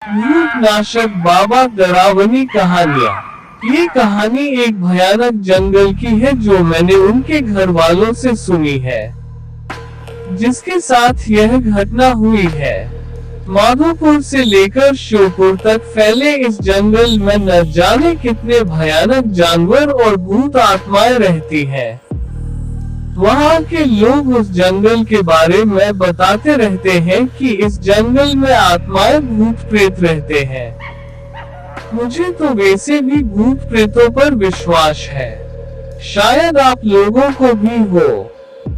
भूतनाशक बाबा डरावनी कहानियाँ। ये कहानी एक भयानक जंगल की है जो मैंने उनके घर वालों से सुनी है, जिसके साथ यह घटना हुई है। माधोपुर से लेकर श्योपुर तक फैले इस जंगल में न जाने कितने भयानक जानवर और भूत आत्माएं रहती हैं। वहाँ के लोग उस जंगल के बारे में बताते रहते हैं कि इस जंगल में आत्माएं भूत प्रेत रहते हैं। मुझे तो वैसे भी भूत प्रेतों पर विश्वास है, शायद आप लोगों को भी हो।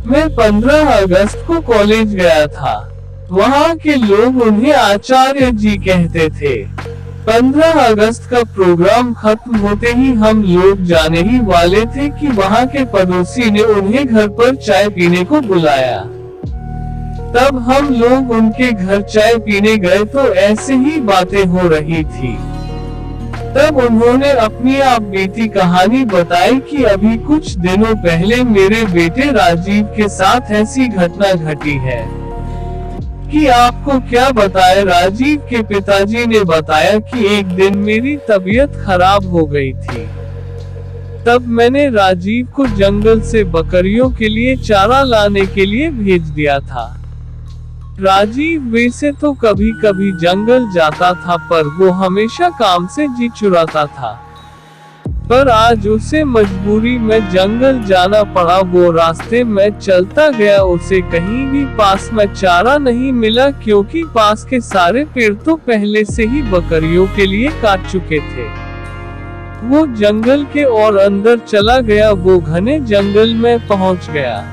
मैं 15 अगस्त को कॉलेज गया था। वहाँ के लोग उन्हें आचार्य जी कहते थे। 15 अगस्त का प्रोग्राम खत्म होते ही हम लोग जाने ही वाले थे कि वहाँ के पड़ोसी ने उन्हें घर पर चाय पीने को बुलाया। तब हम लोग उनके घर चाय पीने गए तो ऐसे ही बातें हो रही थी। तब उन्होंने अपनी आप बीती कहानी बताई कि अभी कुछ दिनों पहले मेरे बेटे राजीव के साथ ऐसी घटना घटी है कि आपको क्या बताया। राजीव के पिताजी ने बताया कि एक दिन मेरी तबीयत खराब हो गई थी। तब मैंने राजीव को जंगल से बकरियों के लिए चारा लाने के लिए भेज दिया था। राजीव वैसे तो कभी कभी जंगल जाता था, पर वो हमेशा काम से जी चुराता था। पर आज उसे मजबूरी में जंगल जाना पड़ा। वो रास्ते में चलता गया, उसे कहीं भी पास में चारा नहीं मिला, क्योंकि पास के सारे पेड़ तो पहले से ही बकरियों के लिए काट चुके थे। वो जंगल के और अंदर चला गया। वो घने जंगल में पहुंच गया,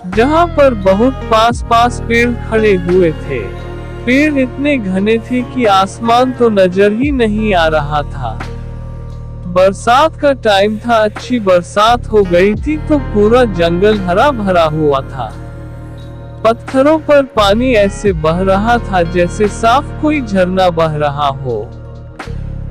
जहां पर बहुत पास पेड़ खड़े हुए थे। पेड़ इतने घने थे कि आसमान तो नजर ही नहीं आ रहा था। बरसात का टाइम था, अच्छी बरसात हो गई थी तो पूरा जंगल हरा भरा हुआ था। पत्थरों पर पानी ऐसे बह रहा था जैसे साफ कोई झरना बह रहा हो।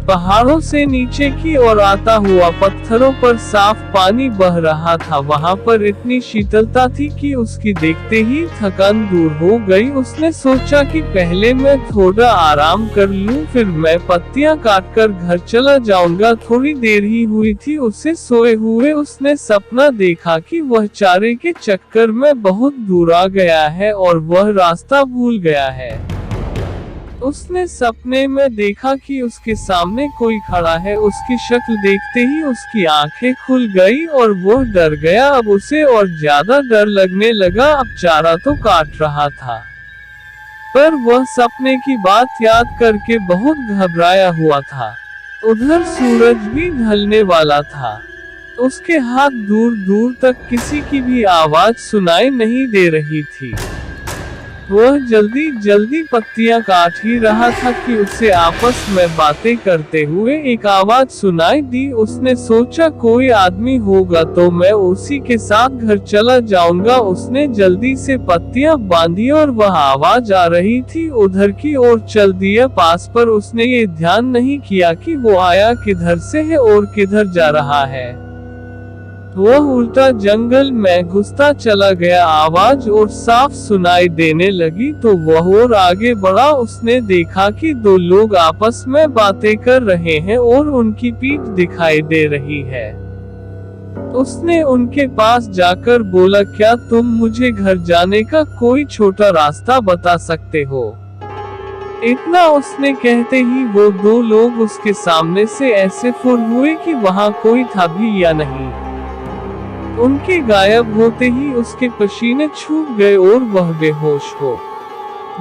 पहाड़ों से नीचे की ओर आता हुआ पत्थरों पर साफ पानी बह रहा था। वहां पर इतनी शीतलता थी कि उसकी देखते ही थकान दूर हो गई। उसने सोचा कि पहले मैं थोड़ा आराम कर लूं, फिर मैं पत्तियां काटकर घर चला जाऊंगा। थोड़ी देर ही हुई थी उसे सोए हुए। उसने सपना देखा कि वह चारे के चक्कर में बहुत दूर आ गया है और वह रास्ता भूल गया है। उसने सपने में देखा कि उसके सामने कोई खड़ा है। उसकी शक्ल देखते ही उसकी आंखें खुल गई और वह डर गया। अब उसे और ज्यादा डर लगने लगा। अब चारा तो काट रहा था, पर वह सपने की बात याद करके बहुत घबराया हुआ था। उधर सूरज भी ढलने वाला था। उसके हाथ दूर दूर तक किसी की भी आवाज सुनाई नहीं दे रही थी। वह जल्दी जल्दी पत्तियां काट ही रहा था कि उसे आपस में बातें करते हुए एक आवाज सुनाई दी। उसने सोचा कोई आदमी होगा तो मैं उसी के साथ घर चला जाऊंगा। उसने जल्दी से पत्तियां बांधी और वह आवाज आ रही थी उधर की ओर चल दिया पास, पर उसने ये ध्यान नहीं किया कि वो आया किधर से है और किधर जा रहा है। वह उल्टा जंगल में घुसता चला गया। आवाज और साफ सुनाई देने लगी तो वह और आगे बढ़ा। उसने देखा कि दो लोग आपस में बातें कर रहे हैं और उनकी पीठ दिखाई दे रही है। उसने उनके पास जाकर बोला, क्या तुम मुझे घर जाने का कोई छोटा रास्ता बता सकते हो? इतना उसने कहते ही वो दो लोग उसके सामने से ऐसे फुर हुए कि वहाँ कोई था भी या नहीं। उनके गायब होते ही उसके पसीने छूट गए और वह बेहोश हो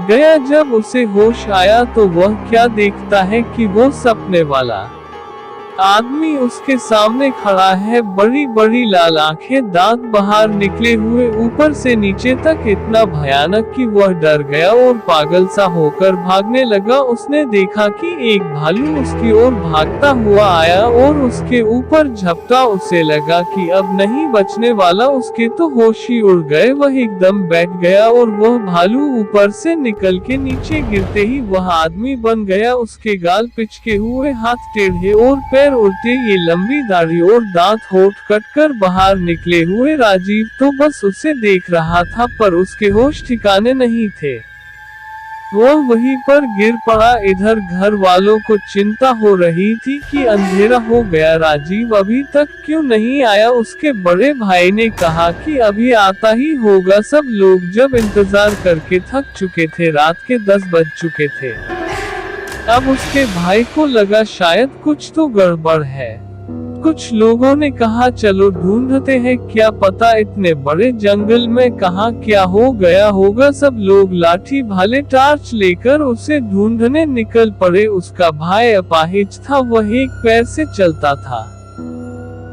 गया। जब उसे होश आया तो वह क्या देखता है कि वो सपने वाला आदमी उसके सामने खड़ा है। बड़ी बड़ी लाल आंखें, दांत बाहर निकले हुए ऊपर से नीचे तक, इतना भयानक कि वह डर गया और पागल सा होकर भागने लगा। उसने देखा कि एक भालू उसकी ओर भागता हुआ आया और उसके ऊपर झपटा। उसे लगा कि अब नहीं बचने वाला। उसके तो होश ही उड़ गए। वह एकदम बैठ गया और वह भालू ऊपर से निकल के नीचे गिरते ही वह आदमी बन गया। उसके गाल पिचके हुए, हाथ टेढ़े और पैर उल्टे, ये लंबी दाढ़ी और दांत होठ कटकर बाहर निकले हुए। राजीव तो बस उसे देख रहा था, पर उसके होश ठिकाने नहीं थे। वह वहीं पर गिर पड़ा। इधर घर वालों को चिंता हो रही थी कि अंधेरा हो गया, राजीव अभी तक क्यों नहीं आया। उसके बड़े भाई ने कहा कि अभी आता ही होगा। सब लोग जब इंतजार करके थक चुके थे, रात के 10 बज चुके थे। अब उसके भाई को लगा शायद कुछ तो गड़बड़ है। कुछ लोगों ने कहा चलो ढूंढते हैं, क्या पता इतने बड़े जंगल में कहाँ क्या हो गया होगा। सब लोग लाठी भाले टार्च लेकर उसे ढूंढने निकल पड़े। उसका भाई अपाहिज था, वह एक पैर से चलता था,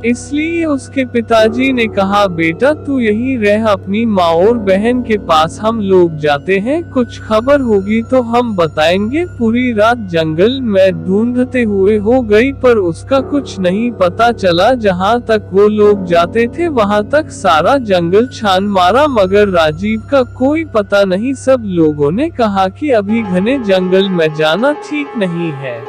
इसलिए उसके पिताजी ने कहा बेटा तू यहीं रह अपनी माँ और बहन के पास, हम लोग जाते हैं, कुछ खबर होगी तो हम बताएंगे। पूरी रात जंगल में ढूंढते हुए हो गई पर उसका कुछ नहीं पता चला। जहाँ तक वो लोग जाते थे वहाँ तक सारा जंगल छान मारा मगर राजीव का कोई पता नहीं। सब लोगों ने कहा कि अभी घने जंगल में जाना ठीक नहीं है,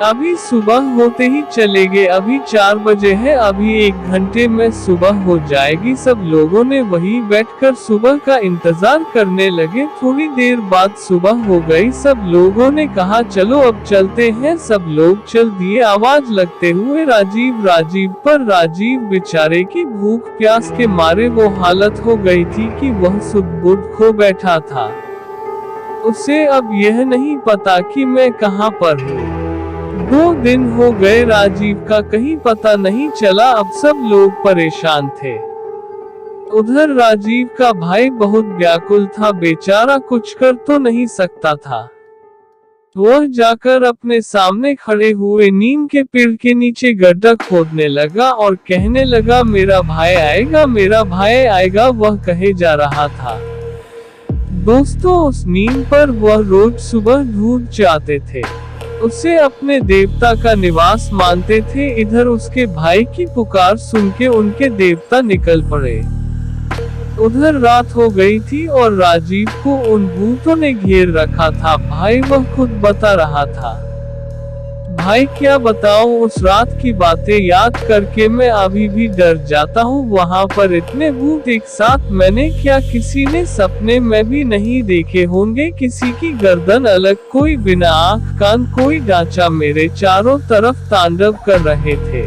अभी सुबह होते ही चलेंगे। अभी 4 बजे है, अभी 1 घंटे में सुबह हो जाएगी। सब लोगों ने वहीं बैठकर सुबह का इंतजार करने लगे। थोड़ी देर बाद सुबह हो गई। सब लोगों ने कहा चलो अब चलते हैं। सब लोग चल दिए आवाज लगते हुए। राजीव पर राजीव बेचारे की भूख प्यास के मारे वो हालत हो गई थी कि वह सुध-बुध खो बैठा था। उसे अब यह नहीं पता कि मैं कहाँ पर हूँ। 2 दिन हो गए, राजीव का कहीं पता नहीं चला। अब सब लोग परेशान थे। उधर राजीव का भाई बहुत व्याकुल था, बेचारा कुछ कर तो नहीं सकता था। वह जाकर अपने सामने खड़े हुए नीम के पेड़ के नीचे गड्ढा खोदने लगा और कहने लगा मेरा भाई आएगा, मेरा भाई आएगा, वह कहे जा रहा था। दोस्तों उस नीम पर वह रोज सुबह ढूंढ जाते थे, उसे अपने देवता का निवास मानते थे। इधर उसके भाई की पुकार सुन के उनके देवता निकल पड़े। उधर रात हो गई थी और राजीव को उन भूतों ने घेर रखा था। भाई वह खुद बता रहा था। भाई क्या बताऊं, उस रात की बातें याद करके मैं अभी भी डर जाता हूँ। वहाँ पर इतने भूत एक साथ मैंने क्या किसी ने सपने में भी नहीं देखे होंगे। किसी की गर्दन अलग, कोई बिना आँख कान, कोई ढांचा मेरे चारों तरफ तांडव कर रहे थे।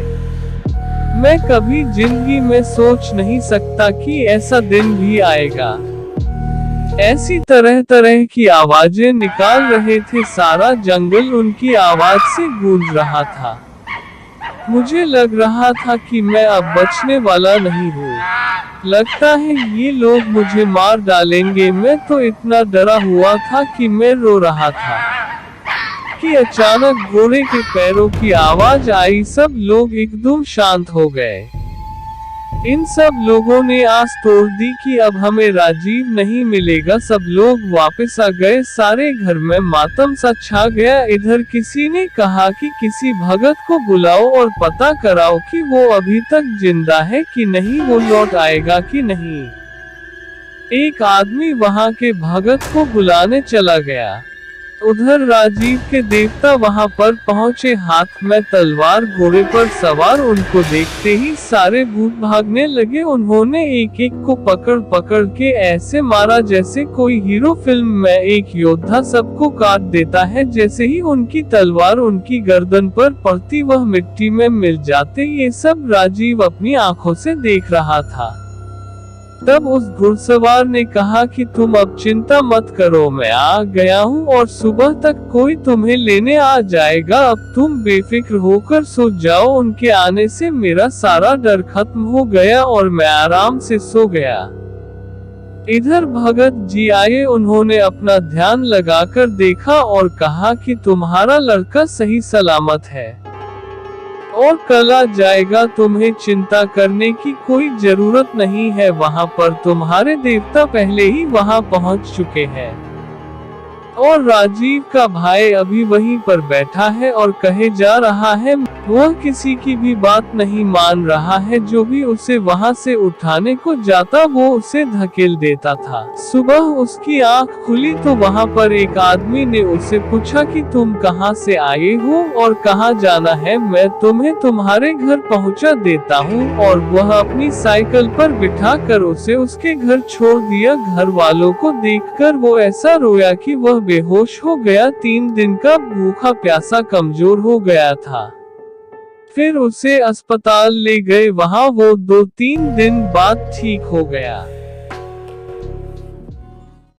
मैं कभी जिंदगी में सोच नहीं सकता कि ऐसा दिन भी आएगा। ऐसी तरह तरह की आवाजें निकाल रहे थे, सारा जंगल उनकी आवाज से गूंज रहा था। मुझे लग रहा था कि मैं अब बचने वाला नहीं हूँ। लगता है ये लोग मुझे मार डालेंगे। मैं तो इतना डरा हुआ था कि मैं रो रहा था कि अचानक घोड़े के पैरों की आवाज आई। सब लोग एकदम शांत हो गए। इन सब लोगों ने आस तोड़ दी कि अब हमें राजीव नहीं मिलेगा। सब लोग वापस आ गए। सारे घर में मातम सा छा गया। इधर किसी ने कहा कि किसी भगत को बुलाओ और पता कराओ कि वो अभी तक जिंदा है कि नहीं, वो लौट आएगा कि नहीं। एक आदमी वहां के भगत को बुलाने चला गया। उधर राजीव के देवता वहां पर पहुंचे, हाथ में तलवार, घोड़े पर सवार। उनको देखते ही सारे भूत भागने लगे। उन्होंने एक एक को पकड़ पकड़ के ऐसे मारा जैसे कोई हीरो फिल्म में एक योद्धा सबको काट देता है। जैसे ही उनकी तलवार उनकी गर्दन पर पड़ती वह मिट्टी में मिल जाते। ये सब राजीव अपनी आंखों से देख रहा था। तब उस घुड़सवार ने कहा कि तुम अब चिंता मत करो, मैं आ गया हूँ और सुबह तक कोई तुम्हें लेने आ जाएगा। अब तुम बेफिक्र होकर सो जाओ। उनके आने से मेरा सारा डर खत्म हो गया और मैं आराम से सो गया। इधर भगत जी आए, उन्होंने अपना ध्यान लगाकर देखा और कहा कि तुम्हारा लड़का सही सलामत है और कल आ जाएगा। तुम्हें चिंता करने की कोई जरूरत नहीं है। वहां पर तुम्हारे देवता पहले ही वहां पहुंच चुके हैं और राजीव का भाई अभी वहीं पर बैठा है और कहे जा रहा है वह किसी की भी बात नहीं मान रहा है। जो भी उसे वहां से उठाने को जाता वो उसे धकेल देता था। सुबह उसकी आंख खुली तो वहां पर एक आदमी ने उसे पूछा कि तुम कहां से आए हो और कहां जाना है, मैं तुम्हें तुम्हारे घर पहुंचा देता हूं। और वह अपनी साइकिल पर बिठाकर उसे उसके घर छोड़ दिया। घर वालों को देखकर वो ऐसा रोया कि वह बेहोश हो गया। 3 दिन का भूखा प्यासा कमजोर हो गया था। फिर उसे अस्पताल ले गए, वहां वो 2-3 दिन बाद ठीक हो गया।